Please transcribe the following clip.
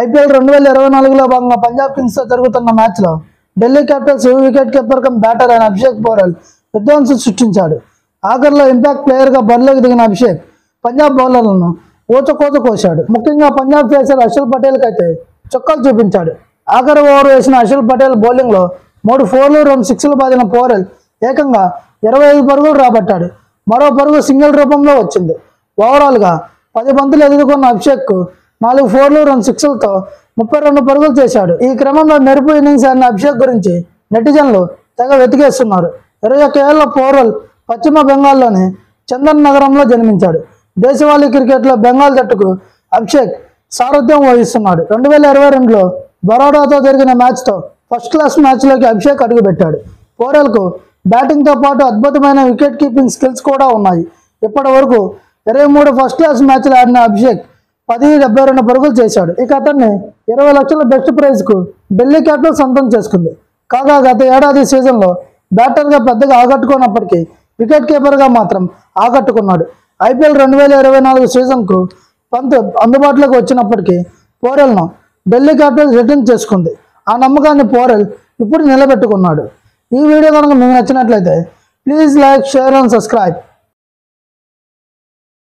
IPL 2024లో భాగంగా Punjab Kings తో జరుగుతున్న మ్యాచ్ లో Delhi Capitals wicket keeper cum batter అయిన అభిషేక్ పోరెల్ విధ్వంసం సృష్టించాడు. ఆఖరిలో ఇంపాక్ట్ ప్లేయర్ గా బరిలోకి దిగిన అభిషేక్ పంజాబ్ బౌలర్లను ఊచకోత కోశాడు. ముఖ్యంగా పంజాబ్ పేసర్ హర్షల్ పటేల్ కైతే చుక్కలు చూపించాడు. ఆఖరి ఓవర్ వేసిన హర్షల్ పటేల్ బౌలింగ్ లో 3 4లు 2 6లు బాదిన పోరెల్ ఏకంగా 25 పరుగులు రాబట్టాడు. మరో పరుగు సింగిల్ రూపంలో వచ్చింది. ఓవరాల్ గా 10 బంతులు ఎదుర్కొన్న అభిషేక్ కు 4 4లు 2 6లతో 32 పరుగులు చేశాడు. ఈ క్రమంలో మెరుపు ఇన్నింగ్స్ ఆడిన అభిషేక్ గురించి నెటిజన్లు తెగ వెతికేస్తున్నారు. 21 ఏళ్ల పోరెల్ పశ్చిమ బెంగాల్లోని చందన్ నగరంలో జన్మించాడు. దేశవాళీ క్రికెట్లో బెంగాల్ జట్టుకు అభిషేక్ సారథ్యం వహిస్తున్నాడు. 2022లో బరోడాతో జరిగిన మ్యాచ్తో ఫస్ట్ క్లాస్ మ్యాచ్లోకి అభిషేక్ అడుగుపెట్టాడు. పోరెల్కు బ్యాటింగ్తో పాటు అద్భుతమైన వికెట్ కీపింగ్ స్కిల్స్ కూడా ఉన్నాయి. ఇప్పటి వరకు 23 ఫస్ట్ క్లాస్ మ్యాచ్లు ఆడిన అభిషేక్ 10-72 పరుగులు చేశాడు. ఇక అతన్ని 20 లక్షల బెస్ట్ ప్రైజ్కు ఢిల్లీ క్యాపిటల్స్ సొంతం చేసుకుంది. కాగా గత ఏడాది సీజన్లో బ్యాటర్గా పెద్దగా ఆకట్టుకున్నప్పటికీ వికెట్ కీపర్గా మాత్రం ఆకట్టుకున్నాడు. ఐపీఎల్ 2024 సీజన్కు పంత్ అందుబాటులోకి వచ్చినప్పటికీ పోరెల్ను ఢిల్లీ క్యాపిటల్స్ రిటర్న్ చేసుకుంది. ఆ నమ్మకాన్ని పోరెల్ ఇప్పుడు నిలబెట్టుకున్నాడు. ఈ వీడియో కనుక మీకు నచ్చినట్లయితే please like, share and subscribe.